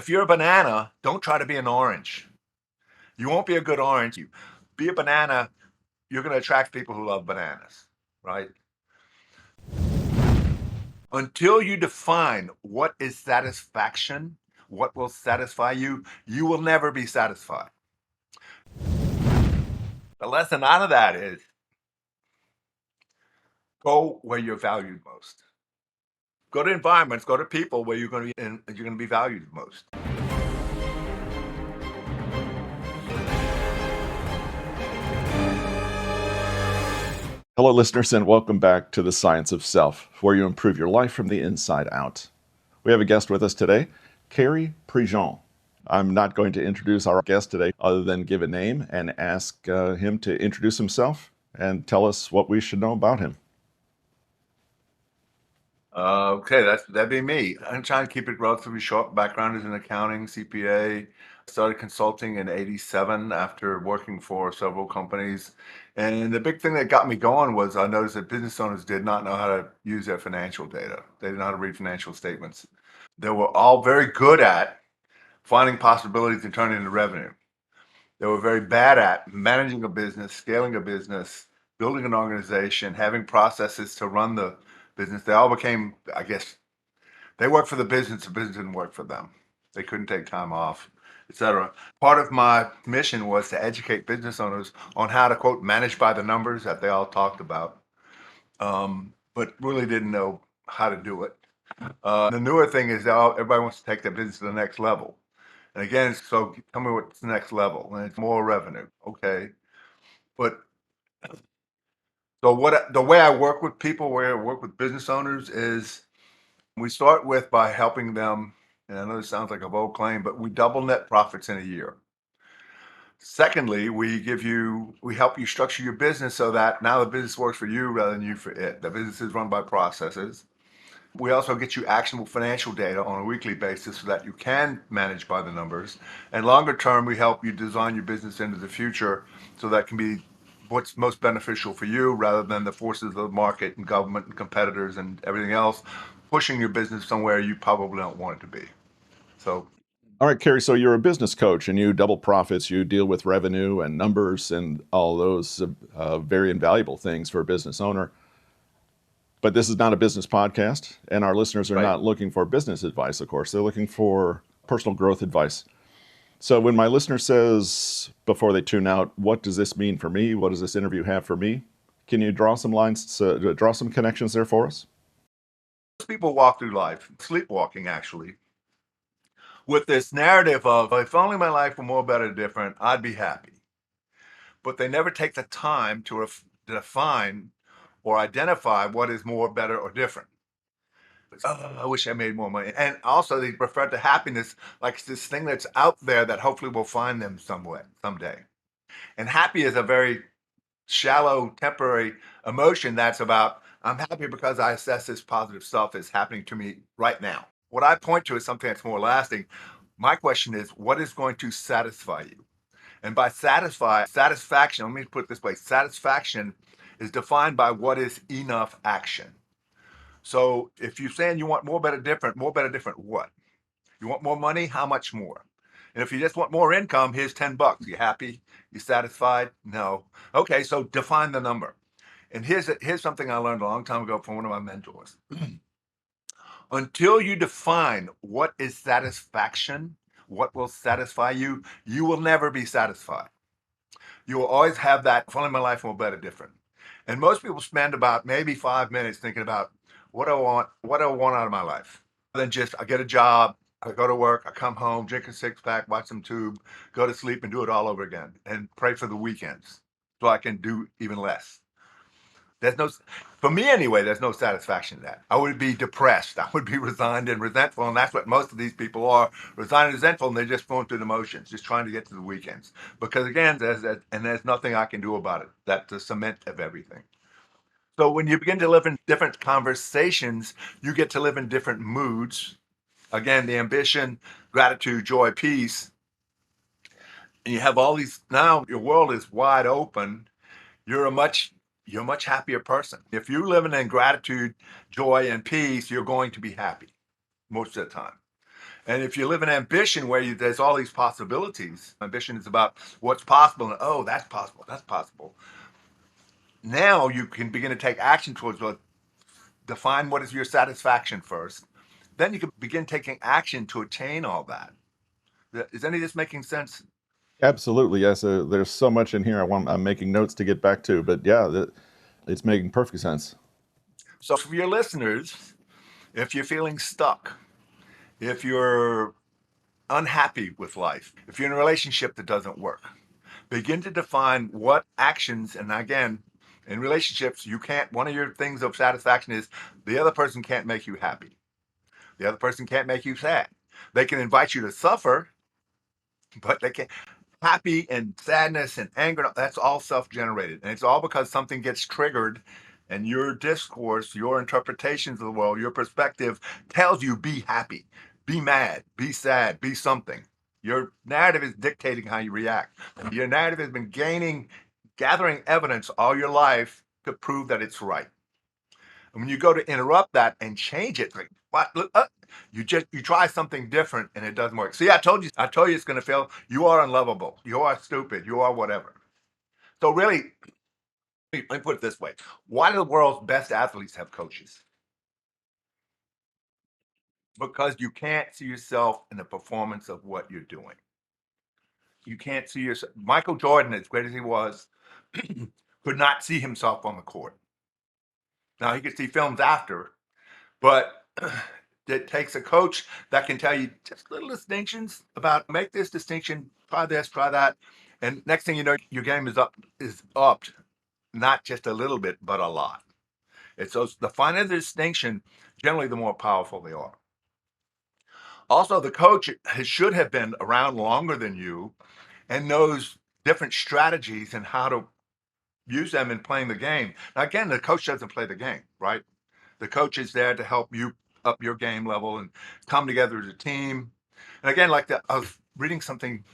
If you're a banana, don't try to be an orange. You won't be a good orange. You be a banana, you're going to attract people who love bananas, right? Until you define what is satisfaction, what will satisfy you, you will never be satisfied. The lesson out of that is go where you're valued most. Go to environments, go to people where you're going to be valued most. Hello, listeners, and welcome back to The Science of Self, where you improve your life from the inside out. We have a guest with us today, Cary Prejean. I'm not going to introduce our guest today other than give a name and ask him to introduce himself and tell us what we should know about him. Okay, that'd be me. I'm trying to keep it relatively short. Background is in accounting, CPA. Started consulting in '87 after working for several companies. And the big thing that got me going was I noticed that business owners did not know how to use their financial data. They didn't know how to read financial statements. They were all very good at finding possibilities and turning into revenue. They were very bad at managing a business, scaling a business, building an organization, having processes to run the business. They all became, I guess, they worked for the business didn't work for them. They couldn't take time off, etc. Part of my mission was to educate business owners on how to, quote, manage by the numbers that they all talked about, but really didn't know how to do it. The newer thing is that everybody wants to take their business to the next level. And again, so tell me what's the next level. And it's more revenue. Okay. But the way I work with people, where I work with business owners is we start with by helping them, and I know this sounds like a bold claim, but we double net profits in a year. Secondly, we help you structure your business so that now the business works for you rather than you for it. The business is run by processes. We also get you actionable financial data on a weekly basis so that you can manage by the numbers. And longer term, we help you design your business into the future so that can be what's most beneficial for you rather than the forces of the market and government and competitors and everything else pushing your business somewhere you probably don't want it to be. So, All right, Cary, so you're a business coach and you double profits, you deal with revenue and numbers and all those very invaluable things for a business owner. But this is not a business podcast, and our listeners are right. not looking for business advice, of course. They're looking for personal growth advice. So when my listener says before they tune out, what does this mean for me? What does this interview have for me? Can you draw some lines, draw some connections there for us? Most people walk through life, sleepwalking actually, with this narrative of if only my life were more, better, different, I'd be happy. But they never take the time to define or identify what is more, better, or different. I wish I made more money. And also, they refer to happiness like it's this thing that's out there that hopefully will find them someday. And happy is a very shallow, temporary emotion that's about, I'm happy because I assess this positive stuff is happening to me right now. What I point to is something that's more lasting. My question is, what is going to satisfy you? And by satisfaction, let me put it this way satisfaction is defined by what is enough action. So if you're saying you want more, better, different, what? You want more money? How much more? And if you just want more income, here's $10. You happy? You satisfied? No. Okay, so define the number. And here's something I learned a long time ago from one of my mentors. Until you define what is satisfaction, what will satisfy you, you will never be satisfied. You will always have that, if only my life were better, different. And most people spend about maybe 5 minutes thinking about what do I want out of my life? Then just I get a job, I go to work, I come home, drink a six pack, watch some tube, go to sleep and do it all over again and pray for the weekends so I can do even less. There's no, for me anyway, there's no satisfaction in that. I would be depressed. I would be resigned and resentful. And that's what most of these people are, resigned and resentful. And they're just going through the motions, just trying to get to the weekends. Because again, there's nothing I can do about it. That's the cement of everything. So when you begin to live in different conversations, you get to live in different moods. Again, the ambition, gratitude, joy, peace. And you have all these, now your world is wide open. You're a much you're a much happier person. If you're living in gratitude, joy, and peace, you're going to be happy most of the time. And if you live in ambition where there's all these possibilities, ambition is about what's possible and oh, that's possible, that's possible. Now you can begin to take action towards what define what is your satisfaction first. Then you can begin taking action to attain all that. Is any of this making sense? Absolutely, yes. There's so much in here. I'm making notes to get back to, but yeah, it's making perfect sense. So, for your listeners, if you're feeling stuck, if you're unhappy with life, if you're in a relationship that doesn't work, begin to define what actions, and again, in relationships, you can't, one of your things of satisfaction is the other person can't make you happy. The other person can't make you sad. They can invite you to suffer, but they can't. Happy and sadness and anger, that's all self generated. And it's all because something gets triggered and your discourse, your interpretations of the world, your perspective tells you be happy, be mad, be sad, be something. Your narrative is dictating how you react. Your narrative has been gathering evidence all your life to prove that it's right. And when you go to interrupt that and change it, like what? You try something different and it doesn't work. See, I told you it's going to fail. You are unlovable. You are stupid. You are whatever. So really, let me put it this way: why do the world's best athletes have coaches? Because you can't see yourself in the performance of what you're doing. You can't see yourself. Michael Jordan, as great as he was, could not see himself on the court. Now he could see films after, but it takes a coach that can tell you just little distinctions about make this distinction, try this, try that, and next thing you know, your game is upped, not just a little bit, but a lot. It's those the finer the distinction, generally the more powerful they are. Also, the coach should have been around longer than you and knows different strategies and how to use them in playing the game. Now, again, the coach doesn't play the game, right? The coach is there to help you up your game level and come together as a team. And again, I was reading something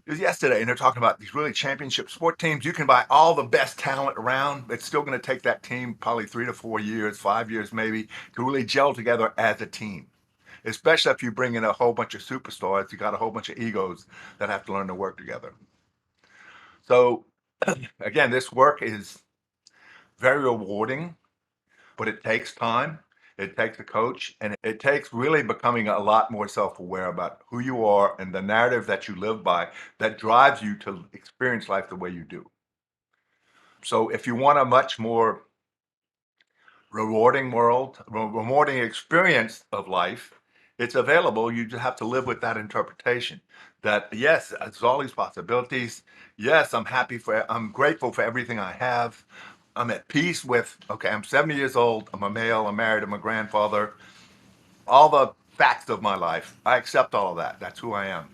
it was yesterday, and they're talking about these really championship sport teams. You can buy all the best talent around. It's still going to take that team probably 3 to 4 years, 5 years maybe, to really gel together as a team. Especially if you bring in a whole bunch of superstars, you got a whole bunch of egos that have to learn to work together. So again, this work is very rewarding, but it takes time. It takes a coach, and it takes really becoming a lot more self aware about who you are and the narrative that you live by that drives you to experience life the way you do. So, if you want a much more rewarding experience of life, it's available. You just have to live with that interpretation that, yes, there's all these possibilities. Yes, I'm grateful for everything I have. I'm at peace with, okay, I'm 70 years old. I'm a male. I'm married. I'm a grandfather. All the facts of my life. I accept all of that. That's who I am.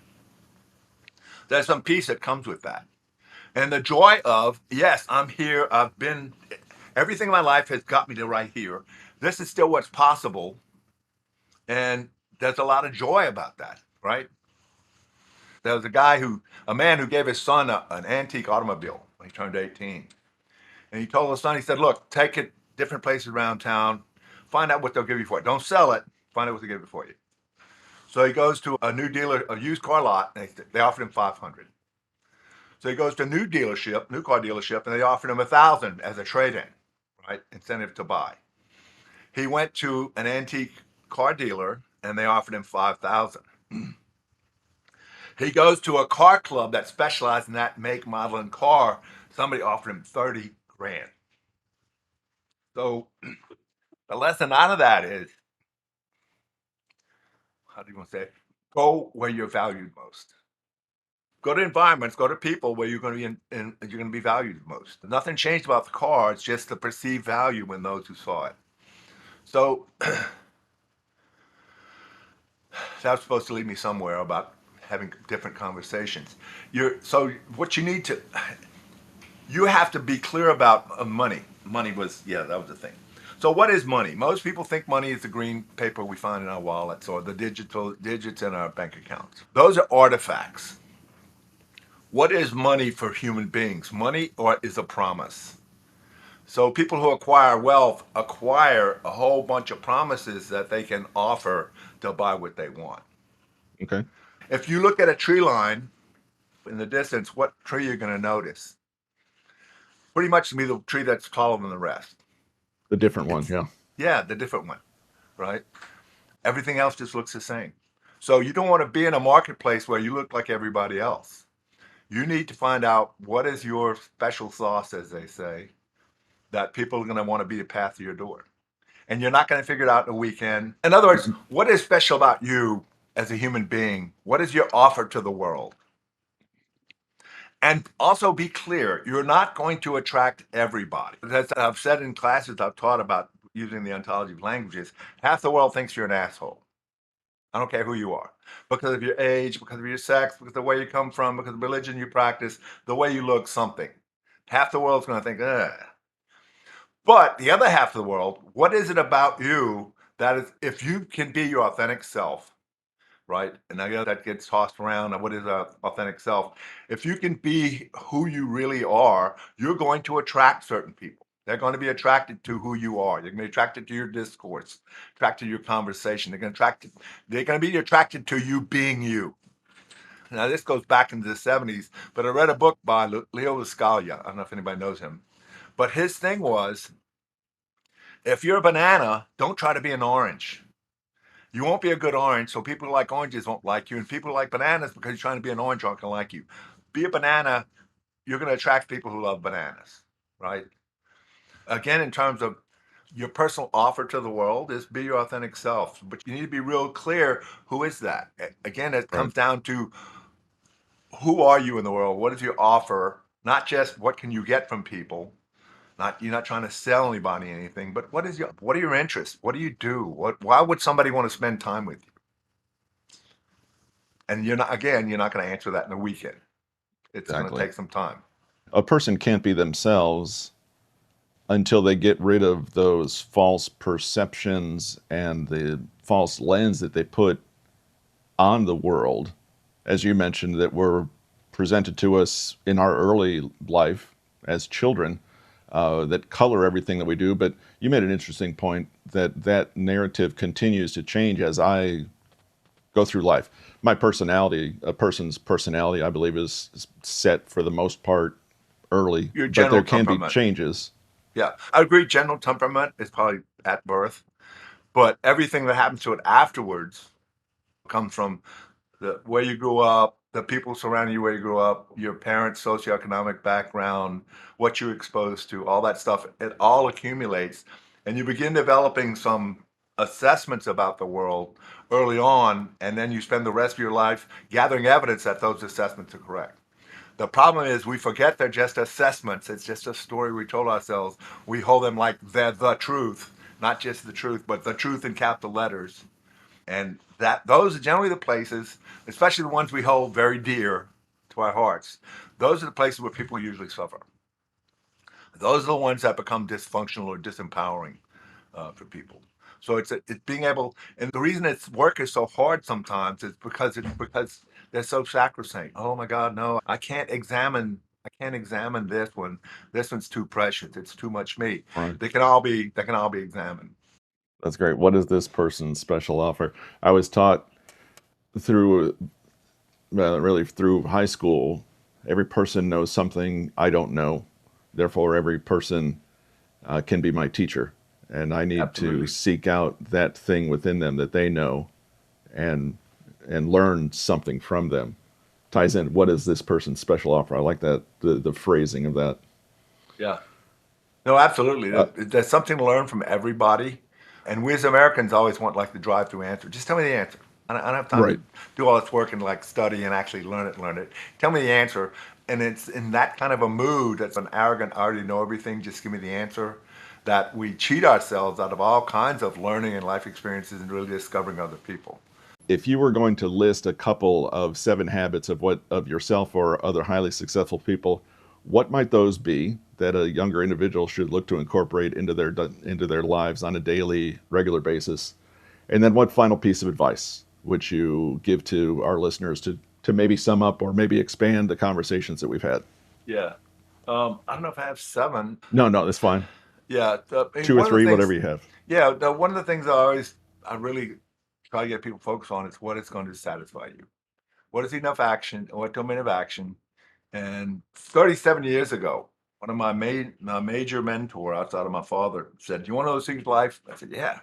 There's some peace that comes with that. And the joy of, yes, I'm here. Everything in my life has got me to right here. This is still what's possible. And there's a lot of joy about that, right? There was a man who gave his son an antique automobile when he turned 18. And he told his son, he said, look, take it different places around town, find out what they'll give you for it. Don't sell it, find out what they give it for you. So he goes to a new dealer, a used car lot, and they offered him 500. So he goes to a new car dealership, and they offered him 1,000 as a trade-in, right? Incentive to buy. He went to an antique car dealer, and they offered him 5,000. He goes to a car club that specialized in that make, model, and car. Somebody offered him 30 grand. So the lesson out of that is, how do you want to say it? Go where you're valued most. Go to environments, go to people where you're going to you're going to be valued most. Nothing changed about the car. It's just the perceived value in those who saw it. So that was supposed to lead me somewhere about having different conversations. So what you have to be clear about money. Money was that was the thing. So what is money? Most people think money is the green paper we find in our wallets or the digital digits in our bank accounts. Those are artifacts. What is money for human beings? Money or is a promise. So people who acquire wealth acquire a whole bunch of promises that they can offer they'll buy what they want. Okay. If you look at a tree line in the distance, what tree you're going to notice? Pretty much to me, the tree that's taller than the rest. The different one. It's Yeah. yeah, the different one, right? Everything else just looks the same. So you don't want to be in a marketplace where you look like everybody else. You need to find out what is your special sauce, as they say, that people are going to want to be the path to your door. And you're not going to figure it out in a weekend. In other words, what is special about you as a human being? What is your offer to the world? And also be clear, you're not going to attract everybody. As I've said in classes I've taught about using the ontology of languages, half the world thinks you're an asshole. I don't care who you are, because of your age, because of your sex, because of the way you come from, because of the religion you practice, the way you look, something. Half the world's going to think, ugh. But the other half of the world, what is it about you that is, if you can be your authentic self, right? And I know that gets tossed around. What is an authentic self? If you can be who you really are, you're going to attract certain people. They're going to be attracted to who you are. They're going to be attracted to your discourse, attracted to your conversation. They're going to be attracted to you being you. Now this goes back into the 70s, but I read a book by Leo Lascalia. I don't know if anybody knows him, but his thing was, if you're a banana, don't try to be an orange. You won't be a good orange, so people who like oranges won't like you, and people who like bananas because you're trying to be an orange aren't going to like you. Be a banana, you're going to attract people who love bananas, right? Again, in terms of your personal offer to the world is be your authentic self, but you need to be real clear who is that. Again, it Right. comes down to who are you in the world? What is your offer? Not just what can you get from people. Not you're not trying to sell anybody anything, but what are your interests? What do you do? Why would somebody want to spend time with you? And you're not going to answer that in a weekend. It's going to Exactly. take some time. A person can't be themselves until they get rid of those false perceptions and the false lens that they put on the world, as you mentioned, that were presented to us in our early life as children, that color everything that we do. But you made an interesting point that that narrative continues to change as I go through life. My personality, a person's personality, I believe, is set for the most part early, Your but general there can be temperament. changes. Yeah, I agree. General temperament is probably at birth, but everything that happens to it afterwards comes from the where you grew up, the people surrounding you where you grew up, your parents' socioeconomic background, what you're exposed to, all that stuff. It all accumulates, and you begin developing some assessments about the world early on, and then you spend the rest of your life gathering evidence that those assessments are correct. The problem is we forget they're just assessments. It's just a story we told ourselves. We hold them like they're the truth, not just the truth, but the truth in capital letters. And that those are generally the places, especially the ones we hold very dear to our hearts. Those are the places where people usually suffer. Those are the ones that become dysfunctional or disempowering for people. So it's being able, and the reason its work is so hard sometimes is because they're so sacrosanct. Oh my God, no, I can't examine this one. This one's too precious. It's too much me. Right. They can all be examined. That's great. What is this person's special offer? I was taught through, really through high school, every person knows something I don't know. Therefore, every person can be my teacher. And I need to Absolutely. seek out that thing within them that they know and learn something from them. Ties in, what is this person's special offer? I like that, the phrasing of that. Yeah. No, absolutely. Uh, There's something to learn from everybody. And we as Americans always want like the drive-through answer. Just tell me the answer. I don't have time to right. do all this work and like study and actually learn it. Tell me the answer. And it's in that kind of a mood that's an arrogant, I already know everything, just give me the answer, that we cheat ourselves out of all kinds of learning and life experiences and really discovering other people. If you were going to list a couple of 7 habits of what of yourself or other highly successful people, what might those be that a younger individual should look to incorporate into their lives on a daily, regular basis? And then, what final piece of advice would you give to our listeners to maybe sum up or maybe expand the conversations that we've had? Yeah. I don't know if I have seven. No, no, that's fine. Yeah. Two or One of the three, whatever things, you have. yeah, one of the things I really try to get people focused on is what is going to satisfy you. What is enough action? What domain of action? And 37 years ago, one of my major mentor outside of my father said, "Do you want to know those things in life?" I said, "Yeah."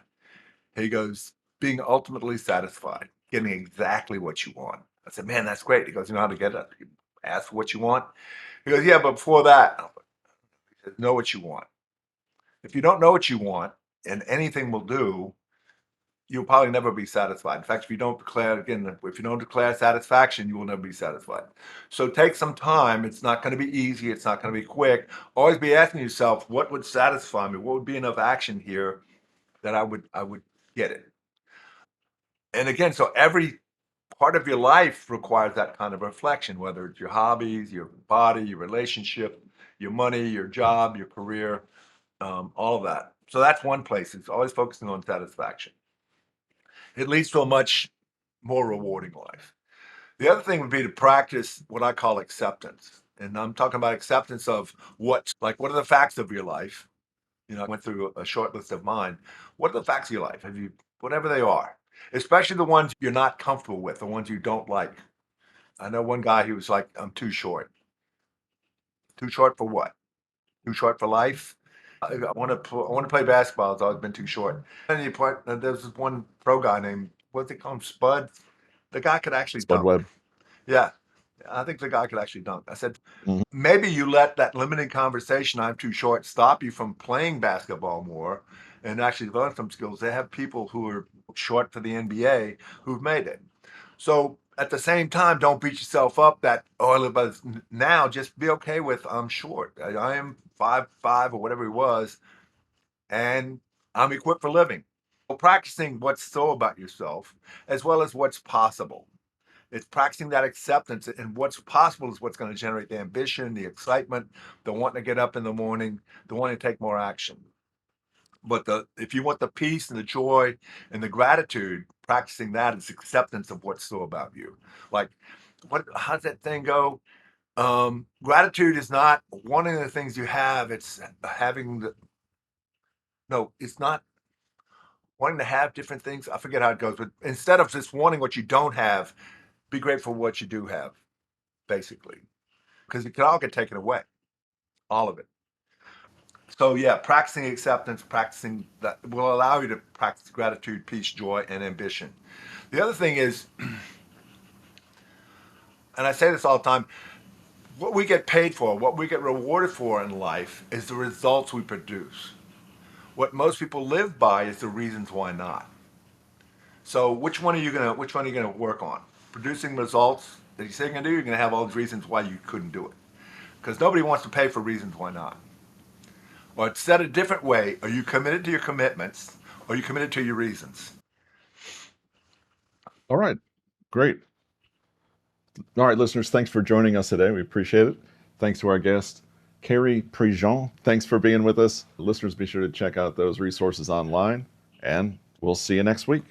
He goes, "Being ultimately satisfied, getting exactly what you want." I said, "Man, that's great." He goes, "You know how to get it? You ask for what you want." He goes, "Yeah, but before that, know what you want. If you don't know what you want, and anything will do, you'll probably never be satisfied. In fact, if you don't declare satisfaction, you will never be satisfied. So take some time. It's not going to be easy. It's not going to be quick. Always be asking yourself, what would satisfy me? What would be enough action here that I would get it?" And again, so every part of your life requires that kind of reflection, whether it's your hobbies, your body, your relationship, your money, your job, your career, all of that. So that's one place. It's always focusing on satisfaction. It leads to a much more rewarding life. The other thing would be to practice what I call acceptance. And I'm talking about acceptance of what are the facts of your life? I went through a short list of mine. What are the facts of your life? Whatever they are, especially the ones you're not comfortable with, the ones you don't like. I know one guy, he was like, "I'm too short." Too short for what? Too short for life? I want to play basketball. It's always been too short. And there's this one pro guy named, what's it called, Spud. The guy could actually Spud dunk. Webb. Yeah, I think the guy could actually dunk. I said, Mhm. maybe you let that limited conversation, "I'm too short," stop you from playing basketball more and actually learn some skills. They have people who are short for the NBA who've made it. So at the same time, don't beat yourself up that, "Oh, I live by this." Now, just be okay with, "I'm short. I am 5'5" or whatever he was, and I'm equipped for living." Practicing what's so about yourself as well as what's possible. It's practicing that acceptance, and what's possible is what's going to generate the ambition, the excitement, the wanting to get up in the morning, the wanting to take more action. But if you want the peace and the joy and the gratitude, practicing that is acceptance of what's so about you. Like, how's that thing go? Gratitude is not wanting the things you have, it's having the no, it's not wanting to have different things. I forget how it goes, but instead of just wanting what you don't have, be grateful for what you do have, basically. Because it can all get taken away, all of it. So yeah, practicing acceptance, practicing that will allow you to practice gratitude, peace, joy, and ambition. The other thing is, and I say this all the time, what we get paid for, what we get rewarded for in life is the results we produce. What most people live by is the reasons why not. So which one are you gonna work on? Producing results that you say you're gonna do, you're gonna have all these reasons why you couldn't do it. Because nobody wants to pay for reasons why not. Or said a different way, are you committed to your commitments? Or are you committed to your reasons? All right. Great. All right, listeners, thanks for joining us today. We appreciate it. Thanks to our guest, Cary Prejean. Thanks for being with us. Listeners, be sure to check out those resources online, and we'll see you next week.